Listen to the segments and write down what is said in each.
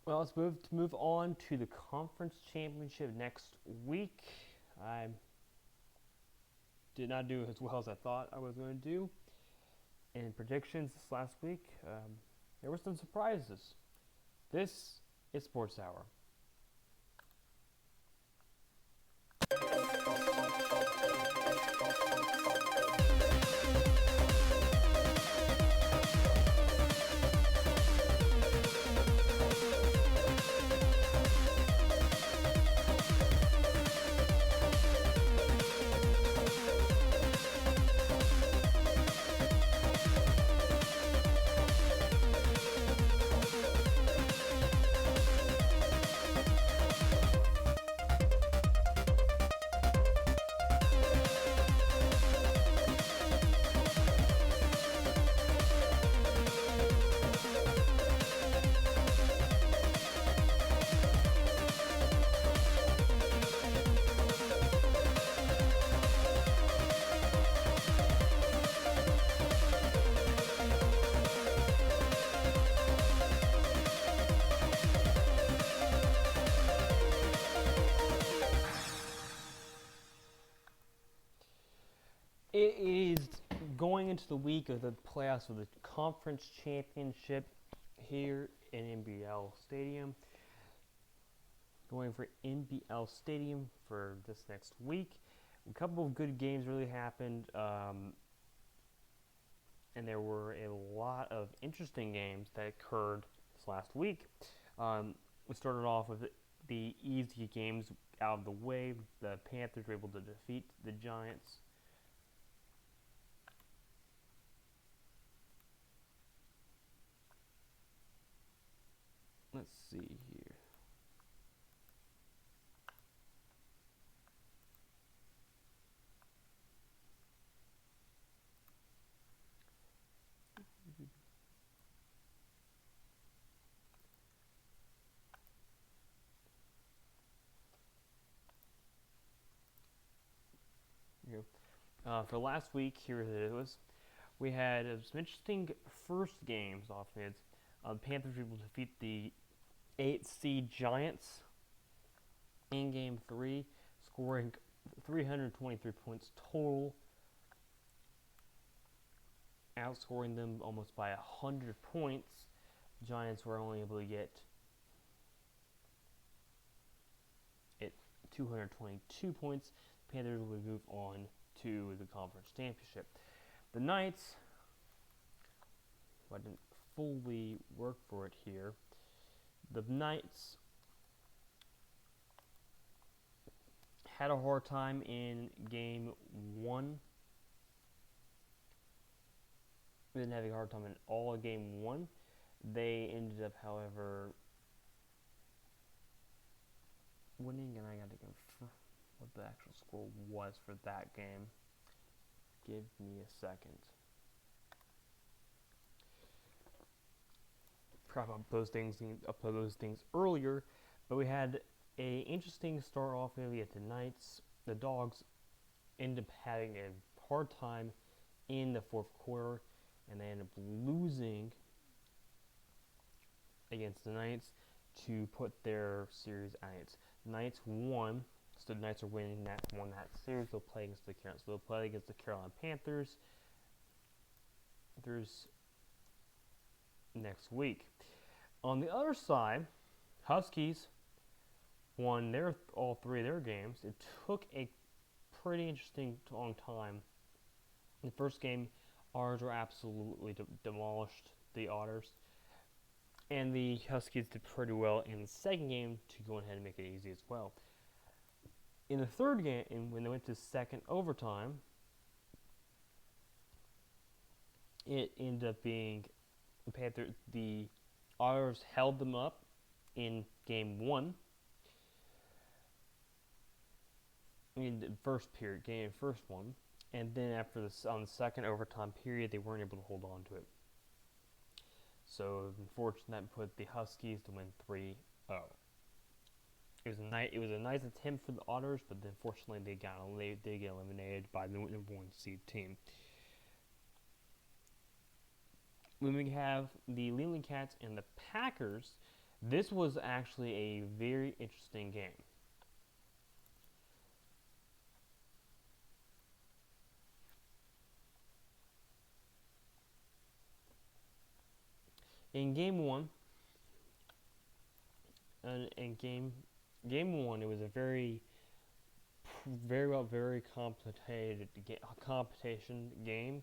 Well, let's move on to the conference championship next week. I did not do as well as I thought I was going to do in predictions this last week. There were some surprises. This is Sports Hour. It is going into the week of the playoffs of the conference championship here in NBL Stadium. Going for NBL Stadium for this next week. A couple of good games really happened, and there were a lot of interesting games that occurred this last week. We started off with the easy games out of the way. The Panthers were able to defeat the Giants. Let's see here. For last week, here it was. We had some interesting first games off it. Panthers were able to defeat the 8 seed Giants in Game 3, scoring 323 points total, outscoring them almost by 100 points. Giants were only able to get it 222 points. Panthers would move on to the conference championship. The Knights, I didn't fully work for it here. The Knights had a hard time in Game 1. They didn't have a hard time in all of Game 1. They ended up, however, winning, and I got to confirm what the actual score was for that game. Give me a second. Probably upload those things earlier, but we had a interesting start off maybe at the Knights. The Dogs ended up having a hard time in the fourth quarter, and they ended up losing against the Knights to put their series at its. The Knights won, so the Knights are winning that series. They'll play against the Carolina Panthers next week. On the other side, Huskies won all three of their games. It took a pretty interesting long time. In the first game, Otters were absolutely demolished the Otters, and the Huskies did pretty well in the second game to go ahead and make it easy as well. In the third game, when they went to second overtime, it ended up being the Otters held them up in Game 1. In the first one, and then on the second overtime period, they weren't able to hold on to it. So unfortunately, that put the Huskies to win 3-0. It was a nice attempt for the Otters, but unfortunately they get eliminated by the number 1 seed team. When we have the Leland Cats and the Packers, This was actually a very interesting game. In game one, game one, it was a very complicated competition game,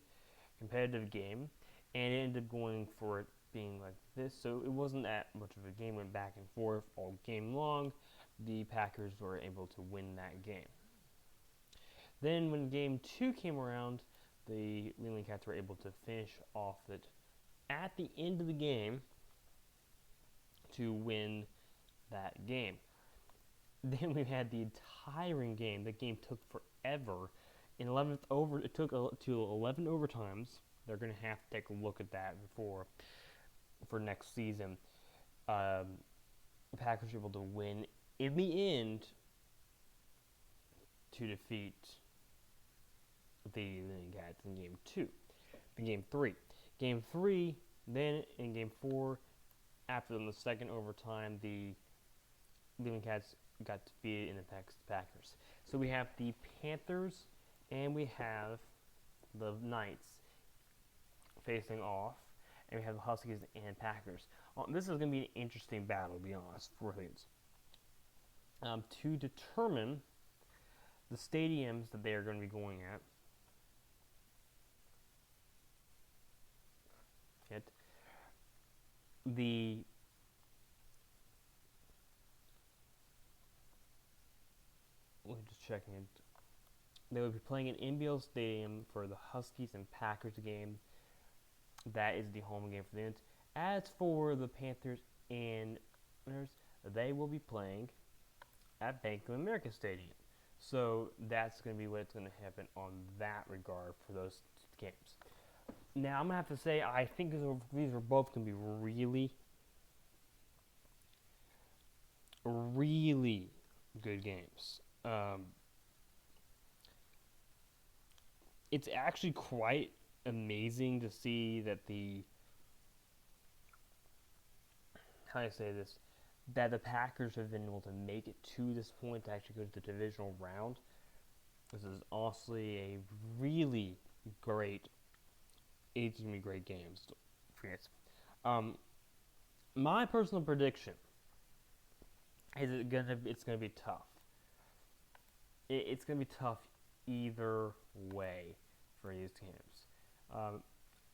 competitive game, and it ended up going for it being like this. So it wasn't that much of a game. Went back and forth all game long. The Packers were able to win that game. Then when game two came around, the Wheeling Cats were able to finish off it at the end of the game to win that game. Then we had the entire game. The game took forever. In 11th over, it took to 11 overtimes. They're going to have to take a look at that for next season. The Packers were able to win in the end to defeat the Wheeling Cats in game two. In game three. Game three, then in game four, after the second overtime, the Wheeling Cats got defeated in the Packers. So we have the Panthers and we have the Knights facing off, and we have the Huskies and Packers. This is going to be an interesting battle, to be honest, for these. To determine the stadiums that they are going to be going at, just checking it. They will be playing in NBL Stadium for the Huskies and Packers game. That is the home game for them. As for the Panthers and Winners, they will be playing at Bank of America Stadium. So that's going to be what's going to happen on that regard for those games. Now I'm going to have to say I think these are both going to be really, really good games. It's actually quite amazing to see that that the Packers have been able to make it to this point to actually go to the divisional round. This is honestly a really great, it's going to be great games. My personal prediction is it's going to be tough. It's going to be tough either way for these teams. I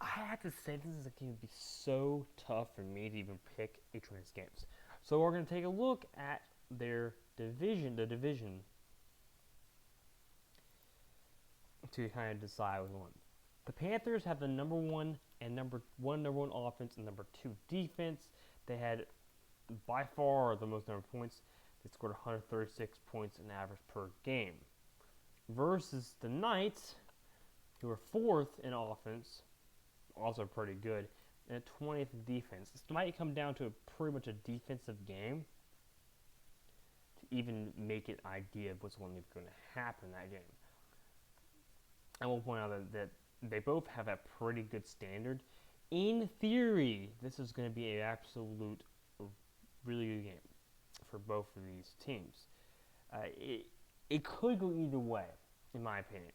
have to say this is going to be so tough for me to even pick each one of these games. So we're going to take a look at their division, to kind of decide which one. The Panthers have the number one offense and number two defense. They had by far the most number of points. They scored 136 points in average per game. Versus the Knights, who are fourth in offense, also pretty good, and 20th in defense. This might come down to pretty much a defensive game to even make an idea of what's going to happen in that game. I will point out that they both have a pretty good standard. In theory, this is going to be an absolute really good game for both of these teams. It could go either way, in my opinion.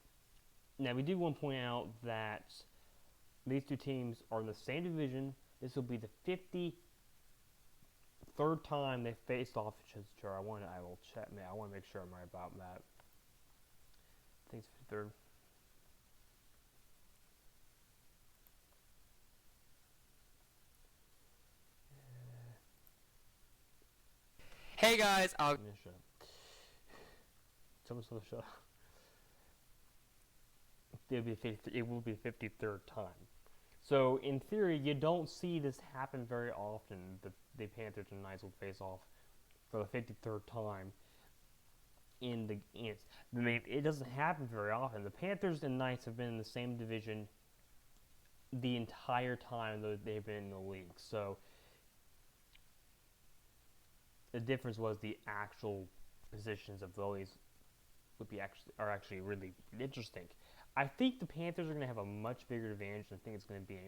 Now, we do want to point out that these two teams are in the same division. This will be the 53rd time they faced off each other. I will check. I want to make sure I'm right about that. I think it's 53rd. Hey guys, Someone saw the show. It will be the 53rd time. So in theory, you don't see this happen very often. The Panthers and Knights will face off for the 53rd time. It doesn't happen very often. The Panthers and Knights have been in the same division the entire time that they've been in the league. So the difference was the actual positions of those are actually really interesting. I think the Panthers are going to have a much bigger advantage than I think it's going to be.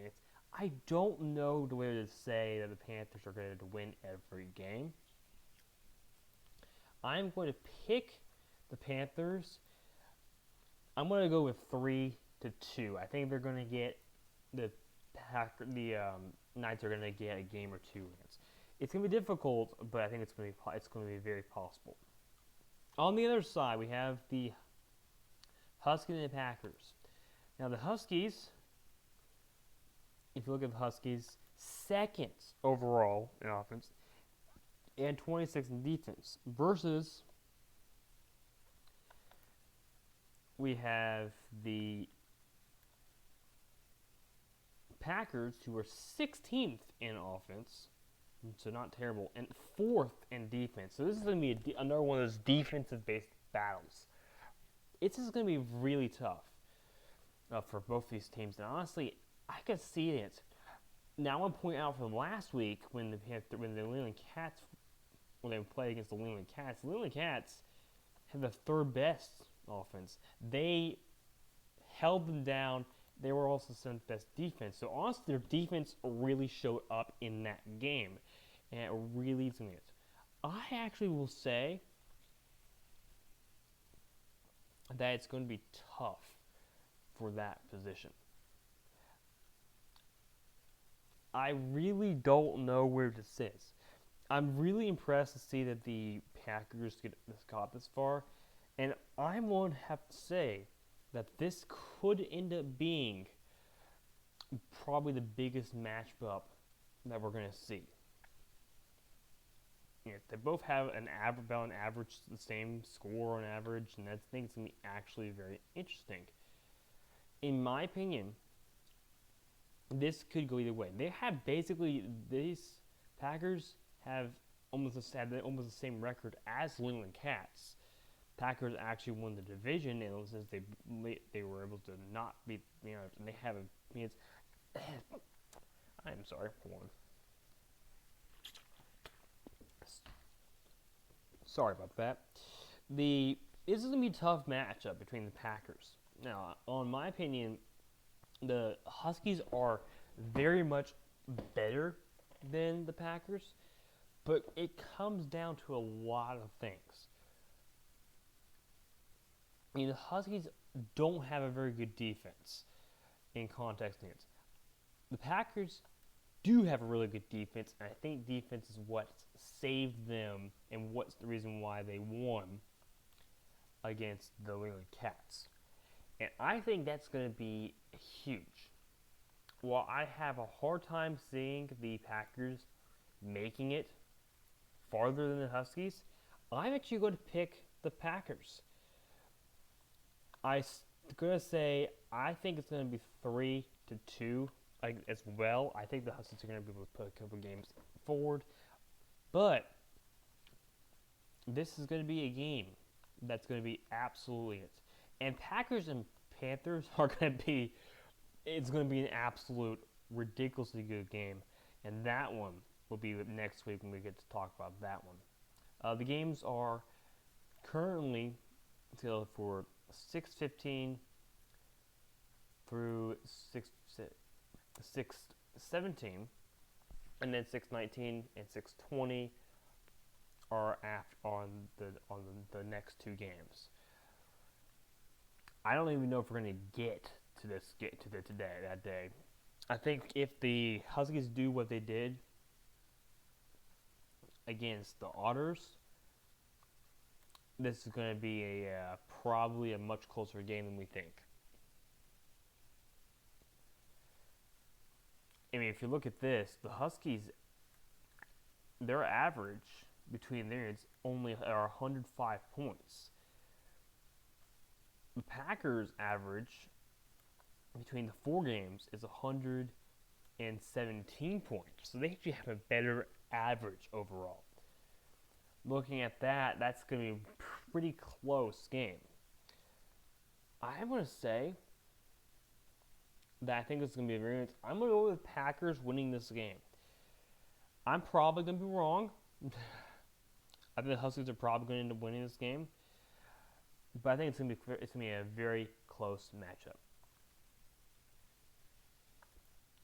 I don't know the way to say that the Panthers are going to win every game. I'm going to pick the Panthers. I'm going to go with 3-2. I think they're going to get the Knights are going to get a game or two against. It's going to be difficult, but I think it's going to be very possible. On the other side, we have the Huskies and the Packers. Now the Huskies, if you look at the Huskies, second overall in offense and 26th in defense versus we have the Packers, who are 16th in offense, so not terrible, and 4th in defense. So this is going to be another one of those defensive-based battles. It's just going to be really tough for both these teams. And honestly, I could see it. Now I want to point out from last week when the New England Cats, when they played against the New England Cats had the third best offense. They held them down. They were also seventh best defense. So honestly, their defense really showed up in that game, and it really is it. I actually will say that it's going to be tough for that position. I really don't know where this is. I'm really impressed to see that the Packers got this far, and I would have to say that this could end up being probably the biggest matchup that we're going to see. They both have about an average, the same score on average, and I think it's going to be actually very interesting. In my opinion, this could go either way. They have basically, these Packers have almost the same record as New England Cats. Packers actually won the division, and since they were able to not beat, and they have I'm sorry, hold on. Sorry about that. This is going to be a tough matchup between the Packers. Now, on my opinion, the Huskies are very much better than the Packers, but it comes down to a lot of things. The Huskies don't have a very good defense in context against. The Packers do have a really good defense, and I think defense is what saved them and what's the reason why they won against the New England Cats. And I think that's going to be huge. While I have a hard time seeing the Packers making it farther than the Huskies, I'm actually going to pick the Packers. I'm going to say I think it's going to be 3-2 as well. I think the Huskies are going to be able to put a couple games forward. But this is going to be a game that's going to be absolutely it. And Packers and Panthers are going to be, it's going to be an absolute ridiculously good game. And that one will be next week when we get to talk about that one. The games are currently scheduled for 6:15 through 6:17, and then 6:19 and 6:20 are on the next two games. I don't even know if we're going to get to that day. I think if the Huskies do what they did against the Otters, this is going to be probably a much closer game than we think. I mean, if you look at this, the Huskies, their average between theirs only are 105 points. The Packers' average between the four games is 117 points. So they actually have a better average overall. Looking at that, that's going to be a pretty close game. I want to say that I think it's going to be a very. I'm going to go with Packers winning this game. I'm probably going to be wrong. I think the Huskies are probably going to end up winning this game, but I think it's going to be a very close matchup.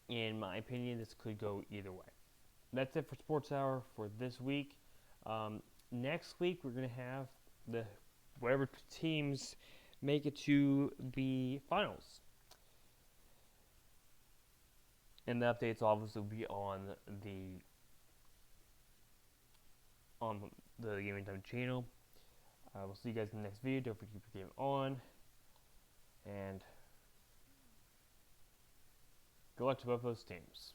In my opinion, this could go either way. That's it for Sports Hour for this week. Next week, we're going to have the whatever teams make it to the finals. And the updates obviously will be on the Gaming Time channel. We'll see you guys in the next video. Don't forget to keep your game on. And good luck to both those teams.